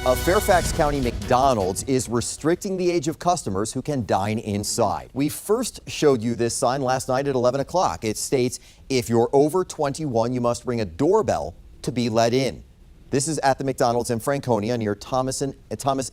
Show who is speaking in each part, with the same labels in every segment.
Speaker 1: A Fairfax County McDonald's is restricting the age of customers who can dine inside. We first showed you this sign last night at 11 o'clock. It states, if you're over 21, you must ring a doorbell to be let in. This is at the McDonald's in Franconia near Thomas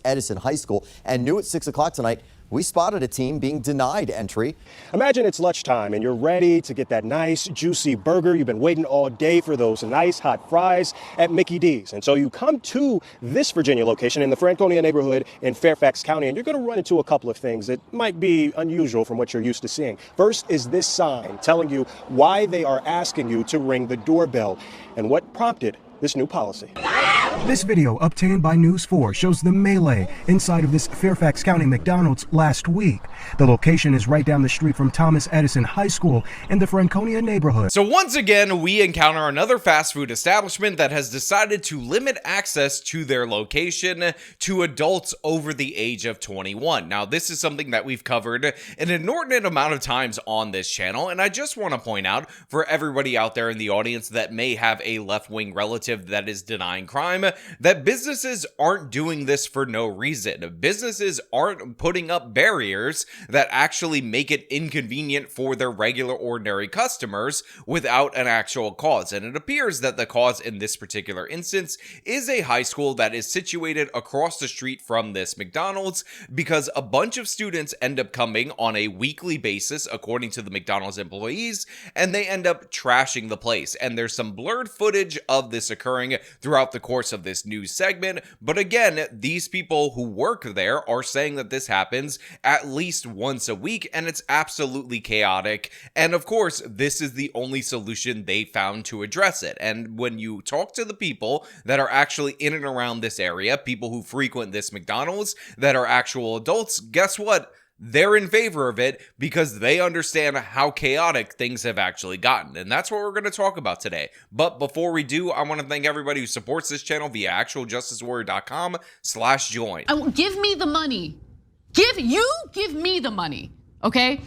Speaker 1: Edison High School. And new at 6 o'clock tonight, we spotted a team being denied entry.
Speaker 2: Imagine it's lunchtime and you're ready to get that nice, juicy burger. You've been waiting all day for those nice, hot fries at Mickey D's. And so you come to this Virginia location in the Franconia neighborhood in Fairfax County, and you're going to run into a couple of things that might be unusual from what you're used to seeing. First is this sign telling you why they are asking you to ring the doorbell and what prompted this new policy.
Speaker 3: This video, obtained by News 4, shows the melee inside of this Fairfax County McDonald's last week. The location is right down the street from Thomas Edison High School in the Franconia neighborhood.
Speaker 4: So once again, we encounter another fast food establishment that has decided to limit access to their location to adults over the age of 21. Now, this is something that we've covered an inordinate amount of times on this channel, and I just want to point out for everybody out there in the audience that may have a left-wing relative that is denying crime, that businesses aren't doing this for no reason. Businesses aren't putting up barriers that actually make it inconvenient for their regular ordinary customers without an actual cause. And it appears that the cause in this particular instance is a high school that is situated across the street from this McDonald's, because a bunch of students end up coming on a weekly basis, according to the McDonald's employees, and they end up trashing the place. And there's some blurred footage of this occurring throughout the course of this news segment, but again, these people who work there are saying that this happens at least once a week, and it's absolutely chaotic. And of course, this is the only solution they found to address it. And when you talk to the people that are actually in and around this area, people who frequent this McDonald's that are actual adults, guess what? They're in favor of it because they understand how chaotic things have actually gotten. And that's what we're going to talk about today. But before we do, I want to thank everybody who supports this channel via actualjusticewarrior.com/join.
Speaker 5: Give me the money. Give me the money. Okay?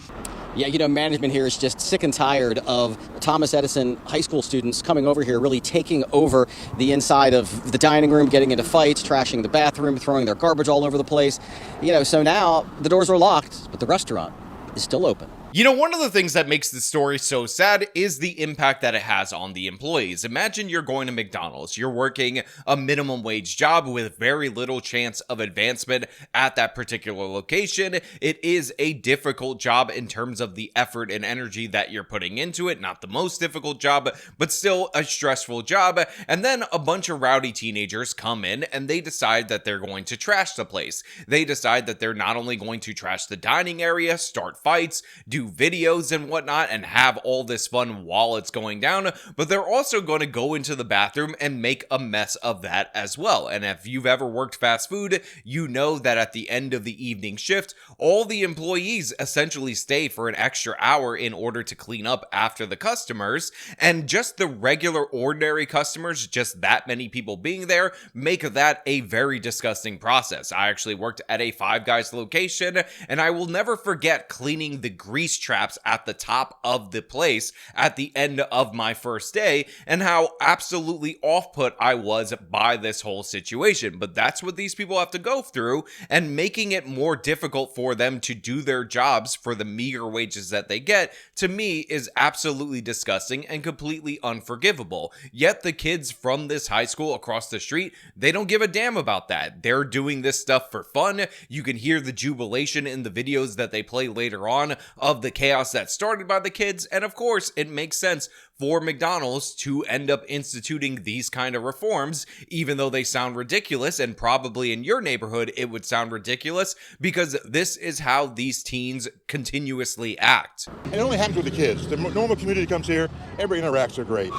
Speaker 6: Yeah, you know, management here is just sick and tired of Thomas Edison high school students coming over here, really taking over the inside of the dining room, getting into fights, trashing the bathroom, throwing their garbage all over the place. You know, so now the doors are locked, but the restaurant is still open.
Speaker 4: You know, one of the things that makes this story so sad is the impact that it has on the employees. Imagine you're going to McDonald's. You're working a minimum wage job with very little chance of advancement at that particular location. It is a difficult job in terms of the effort and energy that you're putting into it. Not the most difficult job, but still a stressful job. And then a bunch of rowdy teenagers come in and they decide that they're going to trash the place. They decide that they're not only going to trash the dining area, start fights, do videos and whatnot, and have all this fun while it's going down, but they're also going to go into the bathroom and make a mess of that as well. And if you've ever worked fast food, you know that at the end of the evening shift, all the employees essentially stay for an extra hour in order to clean up after the customers, and just the regular ordinary customers, just that many people being there, make that a very disgusting process. I actually worked at a Five Guys location, and I will never forget cleaning the grease traps at the top of the place at the end of my first day, and how absolutely off-put I was by this whole situation. But that's what these people have to go through, and making it more difficult for them to do their jobs for the meager wages that they get, to me, is absolutely disgusting and completely unforgivable. Yet the kids from this high school across the street, they don't give a damn about that. They're doing this stuff for fun. You can hear the jubilation in the videos that they play later on of the chaos that started by the kids, and of course, it makes sense for McDonald's to end up instituting these kind of reforms, even though they sound ridiculous, and probably in your neighborhood it would sound ridiculous, because this is how these teens continuously act.
Speaker 7: And it only happens with the kids. The normal community comes here, every interacts are great.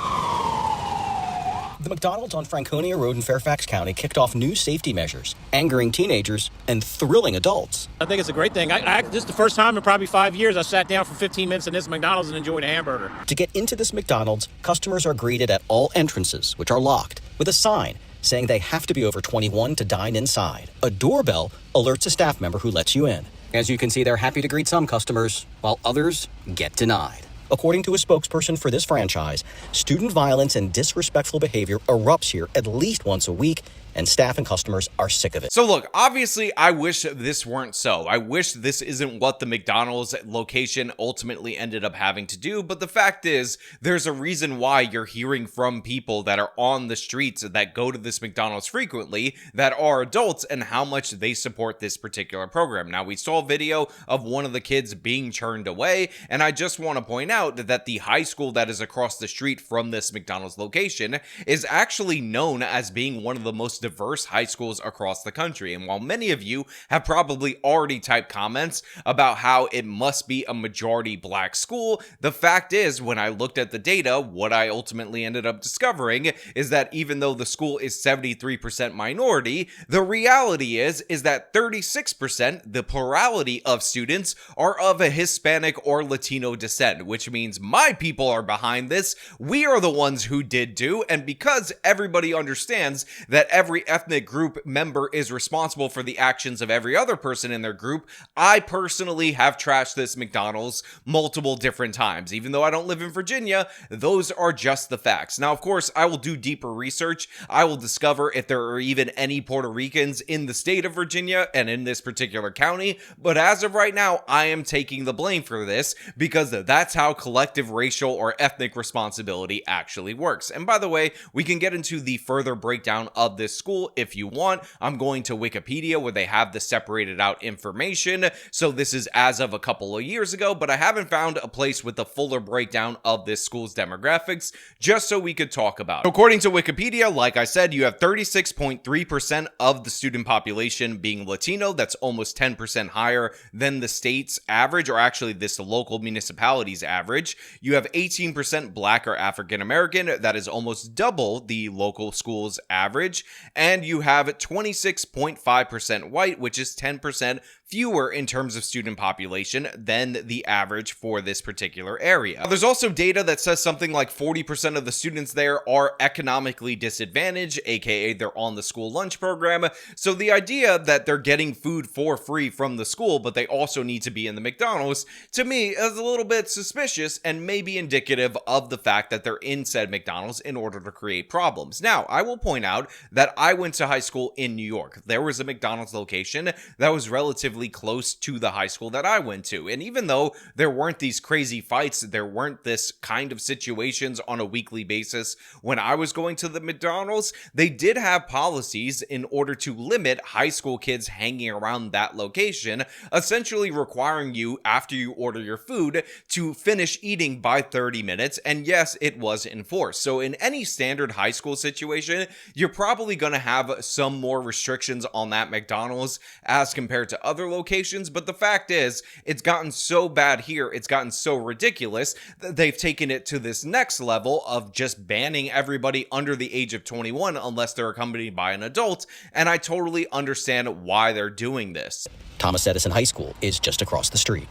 Speaker 6: The McDonald's on Franconia Road in Fairfax County kicked off new safety measures, angering teenagers and thrilling adults.
Speaker 8: I think it's a great thing. This is the first time in probably 5 years I sat down for 15 minutes in this McDonald's and enjoyed a hamburger.
Speaker 6: To get into this McDonald's, customers are greeted at all entrances, which are locked, with a sign saying they have to be over 21 to dine inside. A doorbell alerts a staff member who lets you in. As you can see, they're happy to greet some customers, while others get denied. According to a spokesperson for this franchise, student violence and disrespectful behavior erupts here at least once a week, and staff and customers are sick of it.
Speaker 4: So look, obviously I wish this weren't so. I wish this isn't what the McDonald's location ultimately ended up having to do, but the fact is there's a reason why you're hearing from people that are on the streets that go to this McDonald's frequently that are adults and how much they support this particular program. Now, we saw a video of one of the kids being turned away, and I just want to point out that the high school that is across the street from this McDonald's location is actually known as being one of the most diverse high schools across the country. And while many of you have probably already typed comments about how it must be a majority black school, the fact is, when I looked at the data, what I ultimately ended up discovering is that even though the school is 73% minority, the reality is that 36%, the plurality of students, are of a Hispanic or Latino descent, which means my people are behind this. We are the ones who did do, and because everybody understands that every ethnic group member is responsible for the actions of every other person in their group, I personally have trashed this McDonald's multiple different times. Even though I don't live in Virginia, those are just the facts. Now, of course, I will do deeper research. I will discover if there are even any Puerto Ricans in the state of Virginia and in this particular county, but as of right now, I am taking the blame for this because that's how collective racial or ethnic responsibility actually works. And by the way, we can get into the further breakdown of this school if you want. I'm going to Wikipedia where they have the separated out information. So this is as of a couple of years ago, but I haven't found a place with the fuller breakdown of this school's demographics just so we could talk about it. According to Wikipedia, like I said, you have 36.3% of the student population being Latino. That's almost 10% higher than the state's average, or actually this local municipality's average. You have 18% Black or African American. That is almost double the local school's average. And you have 26.5% white, which is 10% fewer in terms of student population than the average for this particular area. Now, there's also data that says something like 40% of the students there are economically disadvantaged, aka they're on the school lunch program. So the idea that they're getting food for free from the school, but they also need to be in the McDonald's, to me is a little bit suspicious and maybe indicative of the fact that they're in said McDonald's in order to create problems. Now, I will point out that I went to high school in New York. There was a McDonald's location that was relatively close to the high school that I went to. And even though there weren't these crazy fights, there weren't this kind of situations on a weekly basis when I was going to the McDonald's, they did have policies in order to limit high school kids hanging around that location, essentially requiring you, after you order your food, to finish eating by 30 minutes. And yes, it was enforced. So in any standard high school situation, you're probably going to have some more restrictions on that McDonald's as compared to other locations, but the fact is, it's gotten so bad here, it's gotten so ridiculous that they've taken it to this next level of just banning everybody under the age of 21 unless they're accompanied by an adult, and I totally understand why they're doing this.
Speaker 6: Thomas Edison High School is just across the street.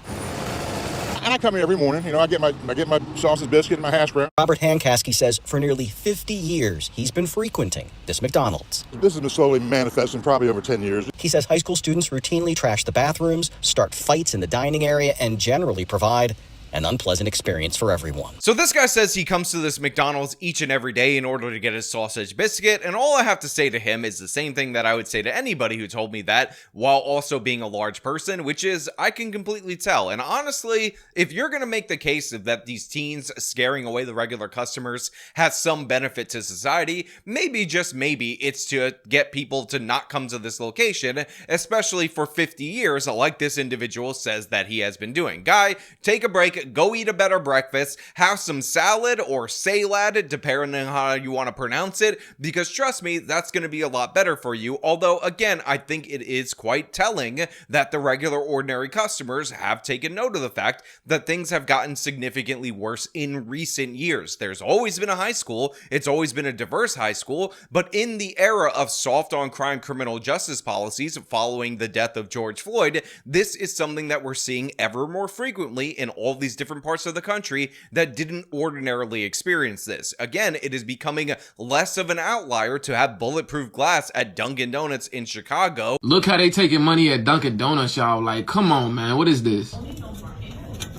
Speaker 7: And I come here every morning. I get my sausage biscuit and my hash brown.
Speaker 6: Robert Hankaski says for nearly 50 years, he's been frequenting this McDonald's.
Speaker 7: This has been slowly manifesting probably over 10 years.
Speaker 6: He says high school students routinely trash the bathrooms, start fights in the dining area, and generally provide an unpleasant experience for everyone.
Speaker 4: So this guy says he comes to this McDonald's each and every day in order to get his sausage biscuit, and all I have to say to him is the same thing that I would say to anybody who told me that while also being a large person, which is I can completely tell. And honestly, if you're going to make the case that these teens scaring away the regular customers has some benefit to society, maybe, just maybe, it's to get people to not come to this location, especially for 50 years like this individual says that he has been doing. Guy, take a break, go eat a better breakfast, have some salad or salad, depending on how you want to pronounce it, because trust me, that's going to be a lot better for you. Although, again, I think it is quite telling that the regular ordinary customers have taken note of the fact that things have gotten significantly worse in recent years. There's always been a high school, it's always been a diverse high school, but in the era of soft on crime criminal justice policies following the death of George Floyd, this is something that we're seeing ever more frequently in all these different parts of the country that didn't ordinarily experience this. Again, it is becoming less of an outlier to have bulletproof glass at Dunkin' Donuts in Chicago.
Speaker 9: Look how they taking money at Dunkin' Donuts, y'all. Like, come on, man. What is this?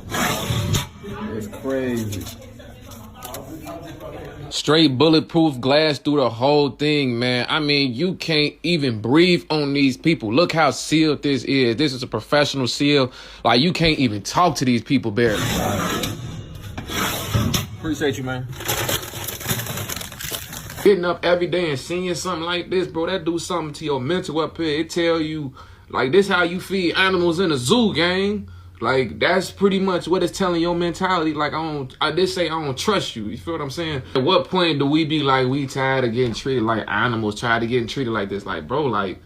Speaker 10: It's crazy.
Speaker 9: Straight bulletproof glass through the whole thing, man. I mean, you can't even breathe on these people. Look how sealed this is. This is a professional seal. Like, you can't even talk to these people, Barry. Appreciate you, man. Getting up every day and seeing something like this, bro, that do something to your mental up here. It tell you, like, this how you feed animals in a zoo, gang. Like, that's pretty much what it's telling your mentality. Like, I don't trust you. You feel what I'm saying? At what point do we be like, we tired of getting treated like animals, tired of getting treated like this? Like, bro, like,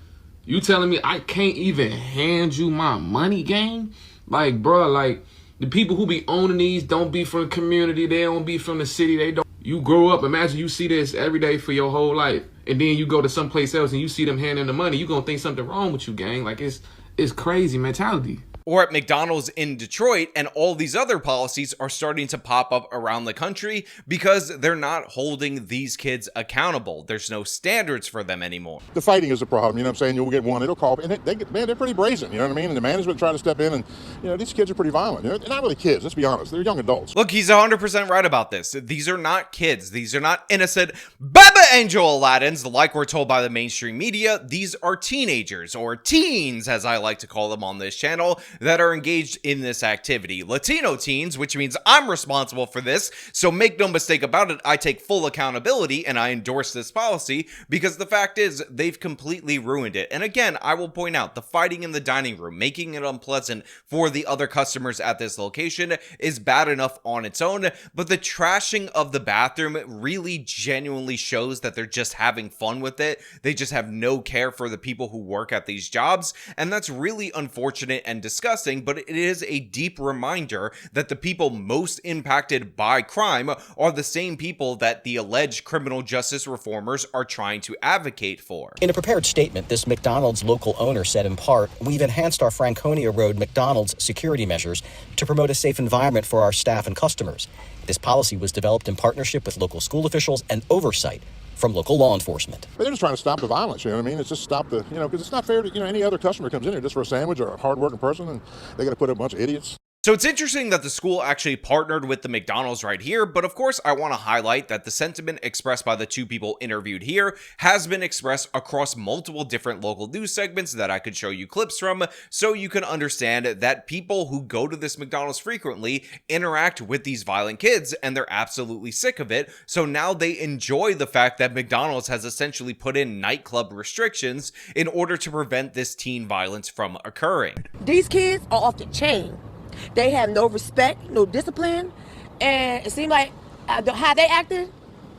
Speaker 9: you telling me I can't even hand you my money, gang? Like, bro, like, the people who be owning these don't be from the community. They don't be from the city. They don't. You grow up, imagine you see this every day for your whole life. And then you go to someplace else and you see them handing the money. You gonna think something wrong with you, gang. Like, it's crazy mentality.
Speaker 4: Or at McDonald's in Detroit, and all these other policies are starting to pop up around the country because they're not holding these kids accountable. There's no standards for them anymore.
Speaker 7: The fighting is a problem, you know what I'm saying? You'll get one, it'll call, and they're pretty brazen, you know what I mean? And the management try to step in, and, you know, these kids are pretty violent. You know, they're not really kids, let's be honest. They're young adults.
Speaker 4: Look, he's 100% right about this. These are not kids. These are not innocent Baba Angel Aladdins, like we're told by the mainstream media. These are teenagers, or teens, as I like to call them on this channel, that are engaged in this activity. Latino teens, which means I'm responsible for this, so make no mistake about it, I take full accountability and I endorse this policy because the fact is they've completely ruined it. And again, I will point out the fighting in the dining room, making it unpleasant for the other customers at this location is bad enough on its own, but the trashing of the bathroom really genuinely shows that they're just having fun with it. They just have no care for the people who work at these jobs, and that's really unfortunate and disgusting, but it is a deep reminder that the people most impacted by crime are the same people that the alleged criminal justice reformers are trying to advocate for.
Speaker 6: In a prepared statement, this McDonald's local owner said in part, "We've enhanced our Franconia Road McDonald's security measures to promote a safe environment for our staff and customers. This policy was developed in partnership with local school officials and oversight from local law enforcement."
Speaker 7: They're just trying to stop the violence, you know what I mean? It's just stop the, you know, because it's not fair to, you know, any other customer comes in here just for a sandwich or a hard-working person, and they got to put up a bunch of idiots.
Speaker 4: So it's interesting that the school actually partnered with the McDonald's right here, but of course I want to highlight that the sentiment expressed by the two people interviewed here has been expressed across multiple different local news segments that I could show you clips from, so you can understand that people who go to this McDonald's frequently interact with these violent kids, and they're absolutely sick of it. So now they enjoy the fact that McDonald's has essentially put in nightclub restrictions in order to prevent this teen violence from occurring.
Speaker 10: These kids are off the chain. They have no respect, no discipline, and it seems like how they acting,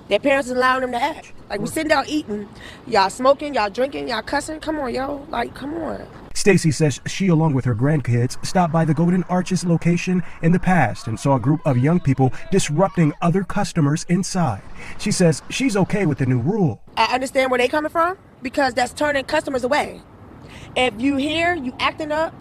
Speaker 10: their parents is allowing them to act. Like, we sitting down eating, y'all smoking, y'all drinking, y'all cussing. Come on, yo, like, come on.
Speaker 3: Stacy says she, along with her grandkids, stopped by the Golden Arches location in the past and saw a group of young people disrupting other customers inside. She says she's okay with the new rule.
Speaker 10: I understand where they coming from because that's turning customers away. If you hear you acting up,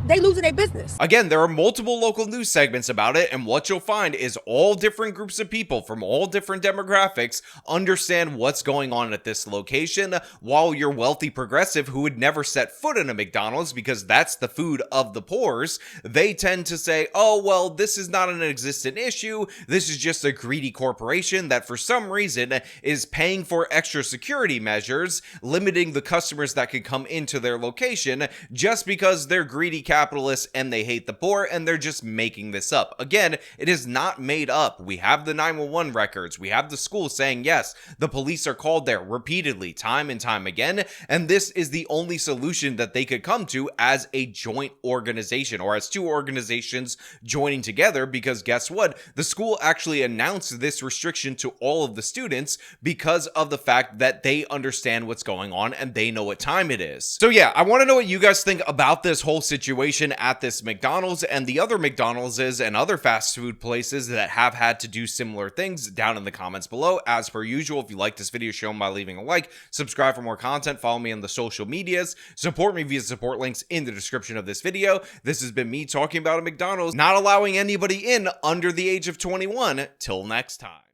Speaker 10: they losing their business.
Speaker 4: Again, there are multiple local news segments about it, and what you'll find is all different groups of people from all different demographics understand what's going on at this location, while your wealthy progressive who would never set foot in a McDonald's because that's the food of the poors, they tend to say, oh, well, this is not an existent issue. This is just a greedy corporation that for some reason is paying for extra security measures, limiting the customers that could come into their location just because they're greedy capitalists and they hate the poor, and they're just making this up. Again, it is not made up. We have the 911 records. We have the school saying, yes, the police are called there repeatedly, time and time again, and this is the only solution that they could come to as a joint organization, or as two organizations joining together, because guess what? The school actually announced this restriction to all of the students because of the fact that they understand what's going on and they know what time it is. So yeah, I want to know what you guys think about this whole situation at this McDonald's and the other McDonald's and other fast food places that have had to do similar things down in the comments below. As per usual, if you like this video, show them by leaving a like, subscribe for more content, follow me on the social medias, support me via support links in the description of this video. This has been me talking about a McDonald's not allowing anybody in under the age of 21. Till next time.